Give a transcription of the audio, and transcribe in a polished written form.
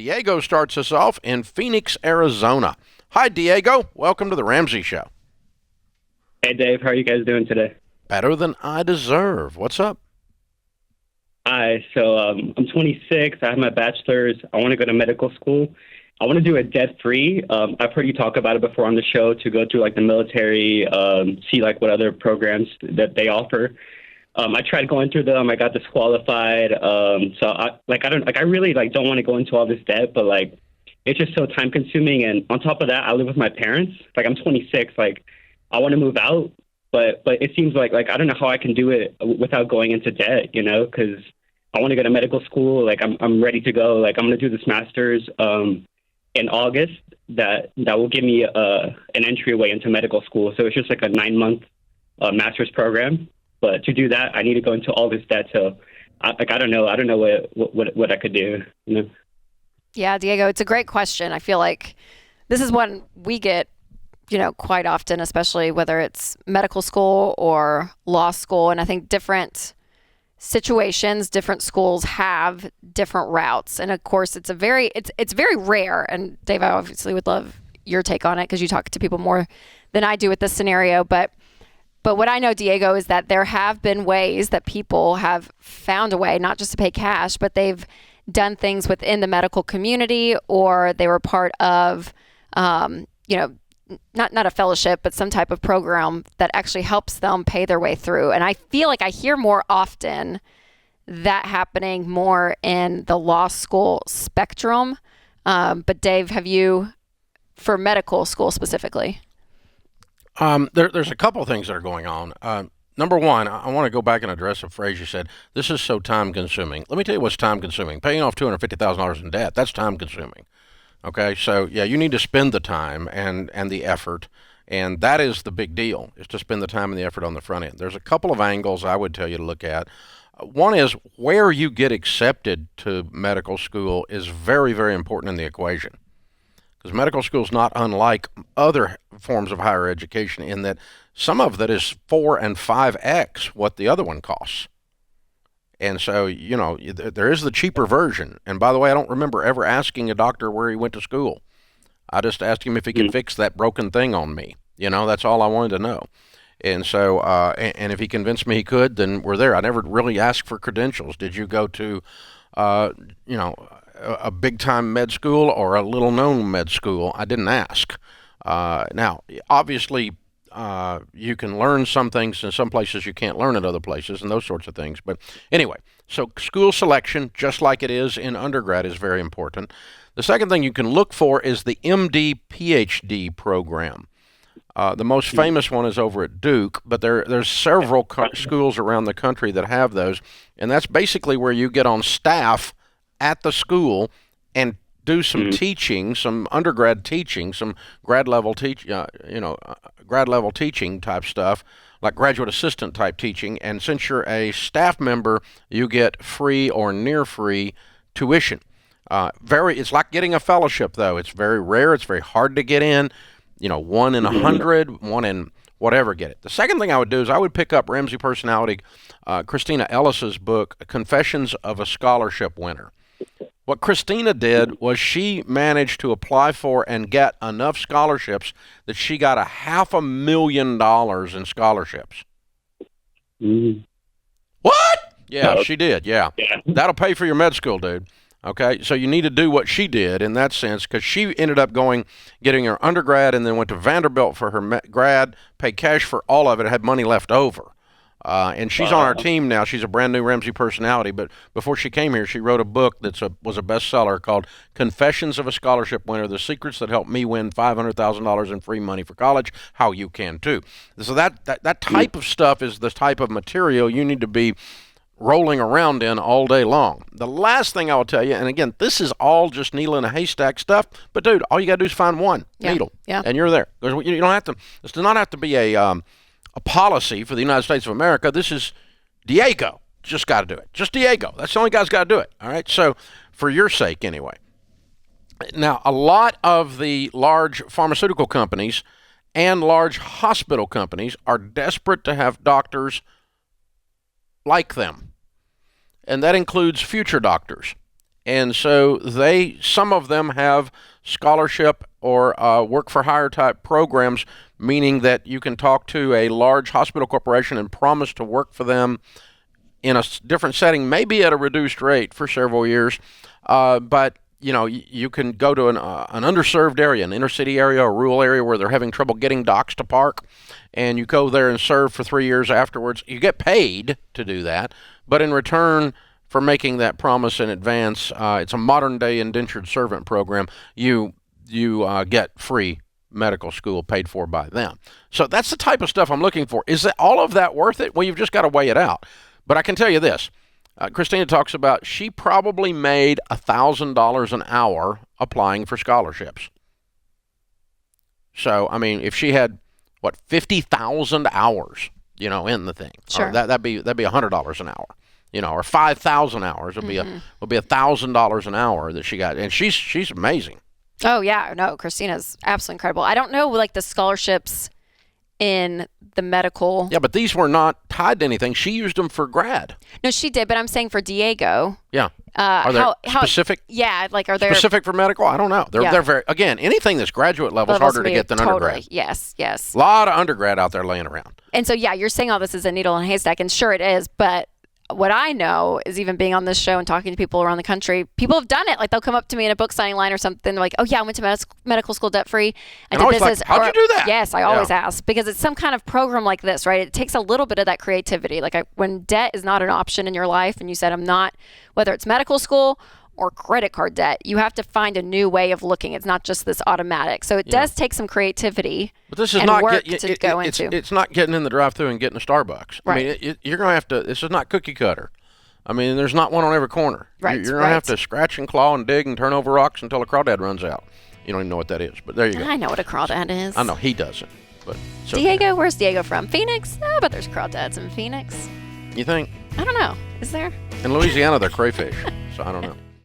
Diego starts us off in Phoenix, Arizona. Hi, Diego. Welcome to the Ramsey Show. Hey, Dave. How are you guys doing today? Better than I deserve. What's up? Hi. So I'm 26. I have my bachelor's. I want to go to medical school. I want to do it debt-free. I've heard you talk about it before on the show to go to like the military, see like what other programs that they offer. I tried going through them. I got disqualified. So I really don't want to go into all this debt, but like it's just so time consuming. And on top of that, I live with my parents. Like I'm 26. Like I want to move out, but it seems like I don't know how I can do it without going into debt. Because I want to go to medical school. Like I'm ready to go. Like I'm going to do this master's in August. That will give me an entryway into medical school. So it's just like a 9-month master's program. But to do that, I need to go into all this debt. So, I don't know. I don't know what I could do. Yeah, Diego, it's a great question. I feel like this is one we get, quite often, especially whether it's medical school or law school. And I think different situations, different schools have different routes. And of course, it's very rare. And Dave, I obviously would love your take on it because you talk to people more than I do with this scenario. But what I know, Diego, is that there have been ways that people have found a way, not just to pay cash, but they've done things within the medical community, or they were part of, not a fellowship, but some type of program that actually helps them pay their way through. And I feel like I hear more often that happening more in the law school spectrum. But Dave, have you, for medical school specifically? There's a couple of things that are going on. Number one, I want to go back and address a phrase you said. This is so time consuming. Let me tell you what's time consuming. Paying off $250,000 in debt, that's time consuming. Okay, so yeah, you need to spend the time and the effort, and that is the big deal, is to spend the time and the effort on the front end. There's a couple of angles I would tell you to look at. One is where you get accepted to medical school is very, very important in the equation. Because medical school is not unlike other forms of higher education in that some of that is 4 and 5x what the other one costs. And so, there is the cheaper version. And by the way, I don't remember ever asking a doctor where he went to school. I just asked him if he could fix that broken thing on me. That's all I wanted to know. And so, and if he convinced me he could, then we're there. I never really asked for credentials. Did you go to, a big-time med school or a little-known med school? I didn't ask. Now, obviously, you can learn some things in some places you can't learn at other places and those sorts of things. But anyway, so school selection, just like it is in undergrad, is very important. The second thing you can look for is the MD PhD program. The most famous one is over at Duke, but there's several schools around the country that have those, and that's basically where you get on staff at the school and do some teaching, some undergrad teaching, some grad level teaching type stuff, like graduate assistant type teaching. And since you're a staff member, you get free or near free tuition. It's like getting a fellowship, though. It's very rare. It's very hard to get in. 1 in 100, 1 in whatever, get it. The second thing I would do is I would pick up Ramsey personality, Christina Ellis's book, Confessions of a Scholarship Winner. What Christina did was she managed to apply for and get enough scholarships that she got $500,000 in scholarships. Mm-hmm. What? Yeah, she did. Yeah. That'll pay for your med school, dude. Okay, so you need to do what she did in that sense, because she ended up getting her undergrad and then went to Vanderbilt for her grad, paid cash for all of it, had money left over. And she's on our team now. She's a brand new Ramsey personality, but before she came here, she wrote a book that was a bestseller called Confessions of a Scholarship Winner, The Secrets That Helped Me Win $500,000 in free money for college, How You Can Too. So that type of stuff is the type of material you need to be rolling around in all day long. The last thing I will tell you, and again, this is all just needle in a haystack stuff, but dude, all you got to do is find one needle, and you're there. You don't have to. This does not have to be a policy for the United States of America. This is Diego. Just got to do it. Just Diego. That's the only guy's got to do it. All right. So for your sake, anyway. Now, a lot of the large pharmaceutical companies and large hospital companies are desperate to have doctors like them. And that includes future doctors. And so some of them have scholarship or work for hire type programs, meaning that you can talk to a large hospital corporation and promise to work for them in a different setting, maybe at a reduced rate for several years. But you can go to an underserved area, an inner city area, a rural area where they're having trouble getting docks to park, and you go there and serve for 3 years afterwards. You get paid to do that, but in return for making that promise in advance, it's a modern-day indentured servant program. You get free medical school paid for by them. So that's the type of stuff I'm looking for. Is all of that worth it? Well, you've just got to weigh it out. But I can tell you this. Christina talks about she probably made $1,000 an hour applying for scholarships. So, I mean, if she had, 50,000 hours, in the thing, sure. that'd be $100 an hour, or 5,000 hours would be $1,000 an hour that she got, and she's amazing. Oh yeah, no, Christina's absolutely incredible. I don't know the scholarships in the medical. Yeah, but these were not tied to anything. She used them for grad. No, she did, but I'm saying for Diego. Yeah. Are they specific? Yeah, are they specific for medical? I don't know. They're very, again, anything that's graduate level is harder to get than undergrad. Yes. A lot of undergrad out there laying around. And so you're saying all this is a needle in a haystack, and sure it is, but what I know is, even being on this show and talking to people around the country, people have done it. Like, they'll come up to me in a book signing line or something. They're like, oh yeah, I went to medical school debt free. I did business. How'd you do that? Yes, I always ask, because it's some kind of program like this, right? It takes a little bit of that creativity. Like, when debt is not an option in your life, and you said, I'm not, whether it's medical school or credit card debt, you have to find a new way of looking. It's not just this automatic. So it does take some creativity. But this is and not work to go into. It's not getting in the drive-thru and getting a Starbucks. Right. I mean, you're going to have to. This is not cookie cutter. I mean, there's not one on every corner. Right. You're going to have to scratch and claw and dig and turn over rocks until a crawdad runs out. You don't even know what that is, but there you go. I know what a crawdad is. I know he doesn't, but Diego, where's Diego from? Phoenix? Oh, but there's crawdads in Phoenix. You think? I don't know. Is there? In Louisiana, they're crayfish, so I don't know.